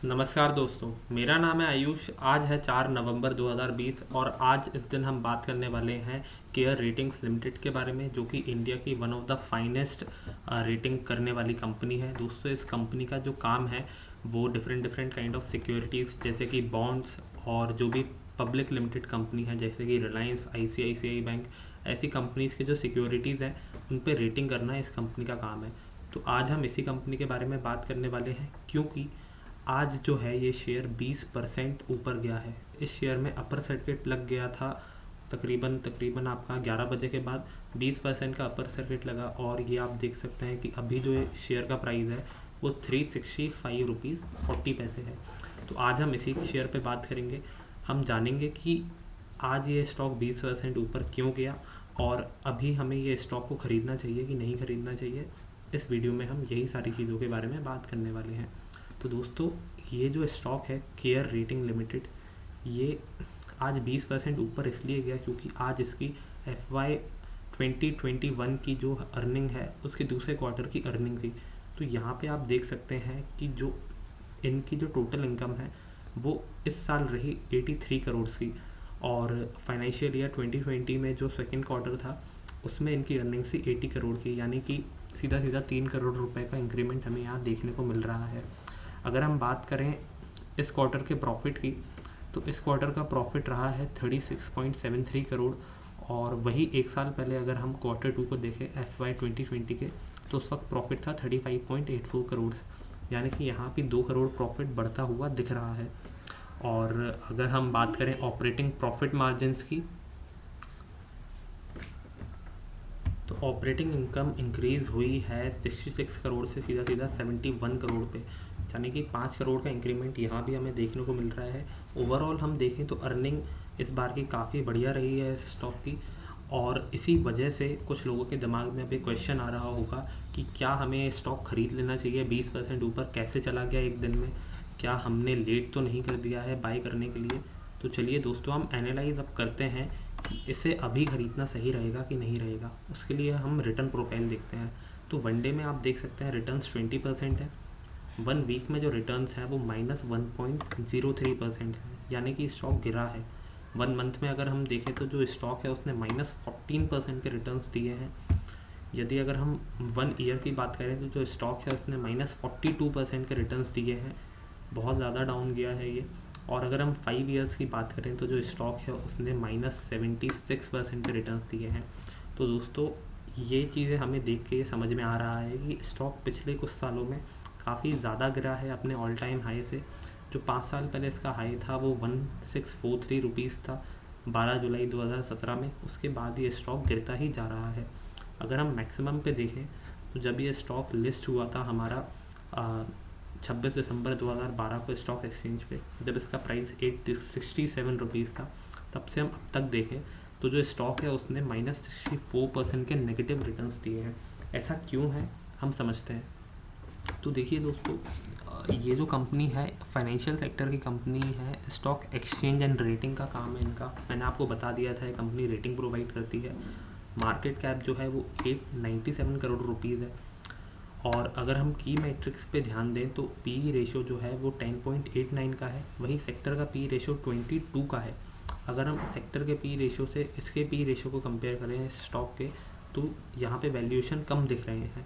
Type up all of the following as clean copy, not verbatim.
नमस्कार दोस्तों, मेरा नाम है आयुष। आज है 4 नवंबर 2020 और आज इस दिन हम बात करने वाले हैं केयर रेटिंग्स लिमिटेड के बारे में, जो कि इंडिया की one of the finest rating करने वाली कंपनी है। दोस्तों, इस कंपनी का जो काम है वो डिफरेंट काइंड ऑफ सिक्योरिटीज़ जैसे कि बॉन्ड्स और जो भी पब्लिक लिमिटेड कंपनी है जैसे कि रिलायंस, आईसीआईसीआई बैंक, ऐसी कंपनीज़ के जो सिक्योरिटीज़ हैं उन पर रेटिंग करना इस कंपनी का काम है। तो आज हम इसी कंपनी के बारे में बात करने वाले हैं, क्योंकि आज जो है ये शेयर 20% ऊपर गया है। इस शेयर में अपर सर्किट लग गया था तकरीबन आपका 11 बजे के बाद 20% का अपर सर्किट लगा, और ये आप देख सकते हैं कि अभी जो ये शेयर का प्राइस है वो 365 रुपीज़ 40 पैसे है। तो आज हम इसी शेयर पे बात करेंगे। हम जानेंगे कि आज ये स्टॉक 20% ऊपर क्यों गया और अभी हमें ये स्टॉक को ख़रीदना चाहिए कि नहीं ख़रीदना चाहिए। इस वीडियो में हम यही सारी चीज़ों के बारे में बात करने वाले हैं। तो दोस्तों, ये जो स्टॉक है केयर रेटिंग लिमिटेड, ये आज 20% ऊपर इसलिए गया क्योंकि आज इसकी FY 2021 की जो अर्निंग है उसके दूसरे क्वार्टर की अर्निंग थी। तो यहाँ पे आप देख सकते हैं कि जो इनकी जो टोटल इनकम है वो इस साल रही 83 करोड़ की, और फाइनेंशियल ईयर 2020 में जो सेकेंड क्वार्टर था उसमें इनकी अर्निंग थी 80 करोड़ की, यानी कि सीधा 3 करोड़ रुपए का इंक्रीमेंट हमें यहाँ देखने को मिल रहा है। अगर हम बात करें इस क्वार्टर के प्रॉफिट की, तो इस क्वार्टर का प्रॉफिट रहा है 36.73 करोड़, और वही एक साल पहले अगर हम क्वार्टर 2 को देखें FY 2020 के, तो उस वक्त प्रॉफिट था 35.84 करोड़, यानी कि यहाँ भी 2 करोड़ प्रॉफिट बढ़ता हुआ दिख रहा है। और अगर हम बात करें ऑपरेटिंग प्रॉफिट मार्जिन्स की, तो ऑपरेटिंग इनकम इंक्रीज़ हुई है 66 करोड़ से सीधा 71 करोड़ पे, यानी कि 5 करोड़ का इंक्रीमेंट यहाँ भी हमें देखने को मिल रहा है। ओवरऑल हम देखें तो अर्निंग इस बार की काफ़ी बढ़िया रही है इस स्टॉक की, और इसी वजह से कुछ लोगों के दिमाग में अभी क्वेश्चन आ रहा होगा कि क्या हमें ये स्टॉक ख़रीद लेना चाहिए। 20% ऊपर कैसे चला गया एक दिन में, क्या हमने लेट तो नहीं कर दिया है बाई करने के लिए। तो चलिए दोस्तों, हम एनालाइज अब करते हैं कि इसे अभी ख़रीदना सही रहेगा कि नहीं रहेगा। उसके लिए हम रिटर्न प्रोफाइल देखते हैं। तो वन डे में आप देख सकते हैं रिटर्न्स 20% है। 1 वीक में जो रिटर्न्स हैं वो -1.03% है, यानी कि स्टॉक गिरा है। 1 मंथ में अगर हम देखें तो जो स्टॉक है उसने -14% के रिटर्न्स दिए हैं। यदि अगर हम 1 ईयर की बात करें तो जो स्टॉक है उसने -42% के रिटर्न्स दिए हैं, बहुत ज़्यादा डाउन गया है ये। और अगर हम 5 ईयर्स की बात करें तो जो स्टॉक है उसने -76% के रिटर्न्स दिए हैं। तो दोस्तों, ये चीज़ें हमें देख के ये समझ में आ रहा है कि स्टॉक पिछले कुछ सालों में काफ़ी ज़्यादा गिरा है अपने ऑल टाइम हाई से। जो 5 साल पहले इसका हाई था वो 1643 रुपीज़ था 12 जुलाई 2017 में। उसके बाद ये स्टॉक गिरता ही जा रहा है। अगर हम मैक्सिमम पे देखें तो जब ये स्टॉक लिस्ट हुआ था हमारा 26 दिसंबर 2012 को स्टॉक एक्सचेंज पे, जब इसका प्राइस 867 रुपीज़ था, तब से हम अब तक देखें तो जो स्टॉक है उसने -64% के नेगेटिव रिटर्न्स दिए हैं। ऐसा क्यों है, हम समझते हैं। तो देखिए दोस्तों, ये जो कंपनी है फाइनेंशियल सेक्टर की कंपनी है, स्टॉक एक्सचेंज एंड रेटिंग का काम है इनका। मैंने आपको बता दिया था ये कंपनी रेटिंग प्रोवाइड करती है। मार्केट कैप जो है वो 897 करोड़ रुपीज़ है। और अगर हम की मैट्रिक्स पे ध्यान दें तो पी रेशो जो है वो 10.89 का है, वही सेक्टर का पी रेशो 22 का है। अगर हम सेक्टर के पी रेशो से इसके पी रेशो को कंपेयर करें स्टॉक के, तो यहाँ पे वैल्यूएशन कम दिख रहे हैं,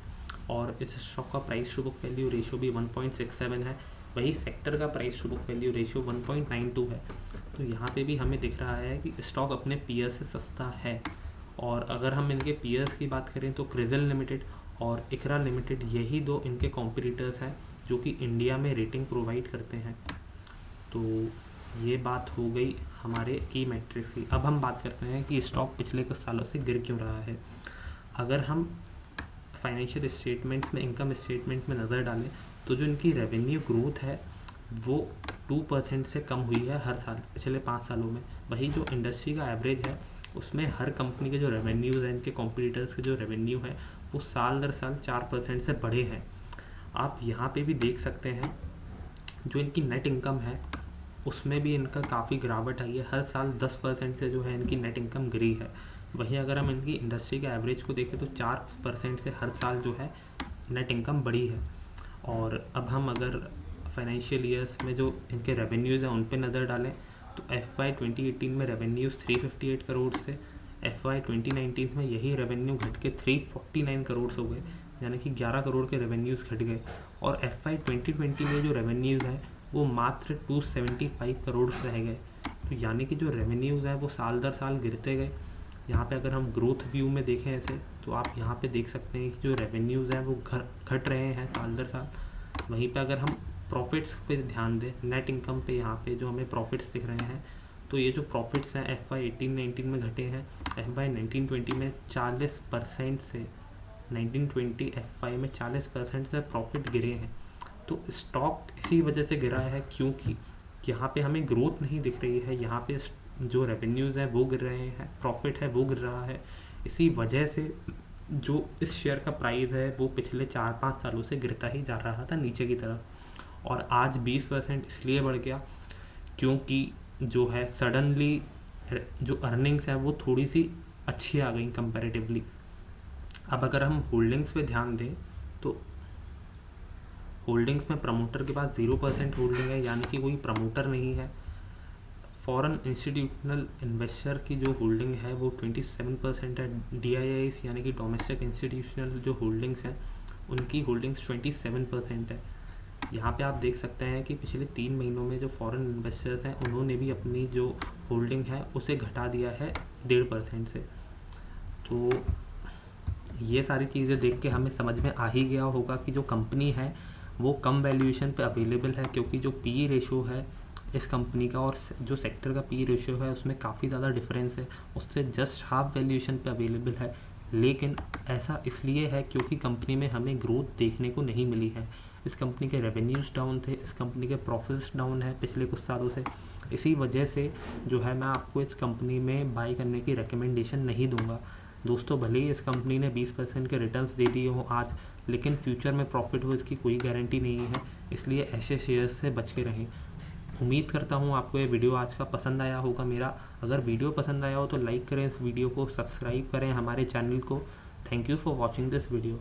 और इस स्टॉक का price to book value ratio भी 1.67 है, वही सेक्टर का price to book value ratio 1.92 है। तो यहाँ पे भी हमें दिख रहा है कि स्टॉक अपने पीयर से सस्ता है। और अगर हम इनके पीयर्स की बात करें तो क्रिजल लिमिटेड और इकरा लिमिटेड, यही दो इनके कॉम्पिटिटर्स हैं जो कि इंडिया में रेटिंग प्रोवाइड करते हैं। तो ये बात हो गई हमारे की मैट्रिक्स की। अब हम बात करते हैं कि स्टॉक पिछले कुछ सालों से गिर क्यों रहा है। अगर हम फाइनेंशियल स्टेटमेंट्स में, इनकम स्टेटमेंट में नज़र डालें तो जो इनकी रेवेन्यू ग्रोथ है वो 2% से कम हुई है हर साल पिछले 5 सालों में। वही जो इंडस्ट्री का एवरेज है उसमें हर कंपनी के जो रेवेन्यूज़ हैं, इनके कॉम्पिटिटर्स के जो रेवेन्यू है वो साल दर साल 4% से बढ़े हैं। आप यहाँ पे भी देख सकते हैं जो इनकी नेट इनकम है उसमें भी इनका काफ़ी गिरावट आई है। हर साल 10% से जो है इनकी नेट इनकम गिरी है। वहीं अगर हम इनकी इंडस्ट्री के एवरेज को देखें तो 4% से हर साल जो है नेट इनकम बढ़ी है। और अब हम अगर फाइनेंशियल ईयर्स में जो इनके रेवेन्यूज़ हैं उन पे नज़र डालें तो FY 2018 में रेवेन्यूज़ 358 करोड़ से FY 2019 में यही रेवेन्यू घट के 349 करोड़ हो गए, यानी कि 11 करोड़ के रेवेन्यूज़ घट गए। और FY 2020 में जो रेवेन्यूज़ हैं वो मात्र 275 करोड़ रह गए। तो यानी कि जो रेवेन्यूज़ हैं वो साल दर साल गिरते गए। यहाँ पे अगर हम ग्रोथ व्यू में देखें ऐसे तो आप यहाँ पे देख सकते हैं कि जो रेवेन्यूज़ हैं वो घट रहे हैं साल दर साल। वहीं पे अगर हम प्रॉफिट्स पे ध्यान दें, नेट इनकम पे, यहाँ पे जो हमें प्रॉफिट्स दिख रहे हैं तो ये जो प्रॉफिट्स हैं FY 18-19 में घटे हैं, FY 19-20 में 40% से 19-20 FY में 40% से प्रॉफिट गिरे हैं। तो स्टॉक इसी वजह से गिरा है क्योंकि यहाँ पे हमें ग्रोथ नहीं दिख रही है, यहाँ पे जो रेवेन्यूज़ हैं वो गिर रहे हैं, प्रॉफिट है वो गिर रहा है। इसी वजह से जो इस शेयर का प्राइस है वो पिछले 4-5 सालों से गिरता ही जा रहा था नीचे की तरफ, और आज 20% इसलिए बढ़ गया क्योंकि जो है सडनली जो अर्निंग्स है वो थोड़ी सी अच्छी आ गई कंपैरेटिवली। अब अगर हम होल्डिंग्स पे ध्यान दें तो होल्डिंग्स में प्रमोटर के पास 0% होल्डिंग है, यानी कि कोई प्रमोटर नहीं है। फॉरेन इंस्टीट्यूशनल इन्वेस्टर की जो होल्डिंग है वो 27% है। DIIs यानी कि डोमेस्टिक इंस्टीट्यूशनल जो होल्डिंग्स हैं उनकी होल्डिंग्स 27% है। यहाँ पे आप देख सकते हैं कि पिछले 3 महीनों में जो फॉरेन इन्वेस्टर्स हैं उन्होंने भी अपनी जो होल्डिंग है उसे घटा दिया है 1.5% से। तो ये सारी चीज़ें देख के हमें समझ में आ ही गया होगा कि जो कंपनी है वो कम वैल्यूएशन पे अवेलेबल है, क्योंकि जो PE रेशो है इस कंपनी का और जो सेक्टर का PE रेशो है उसमें काफ़ी ज़्यादा डिफरेंस है, उससे जस्ट हाफ वैल्यूएशन पे अवेलेबल है। लेकिन ऐसा इसलिए है क्योंकि कंपनी में हमें ग्रोथ देखने को नहीं मिली है। इस कंपनी के रेवेन्यूज़ डाउन थे, इस कंपनी के प्रॉफिट्स डाउन है पिछले कुछ सालों से। इसी वजह से जो है मैं आपको इस कंपनी में बाई करने की रिकमेंडेशन नहीं दूंगा। दोस्तों, भले ही इस कंपनी ने 20% के रिटर्न्स दे दिए हो आज, लेकिन फ्यूचर में प्रॉफिट हो इसकी कोई गारंटी नहीं है, इसलिए ऐसे शेयर्स से बच के रहें। उम्मीद करता हूँ आपको ये वीडियो आज का पसंद आया होगा मेरा। अगर वीडियो पसंद आया हो तो लाइक करें इस वीडियो को, सब्सक्राइब करें हमारे चैनल को। Thank you for watching this video.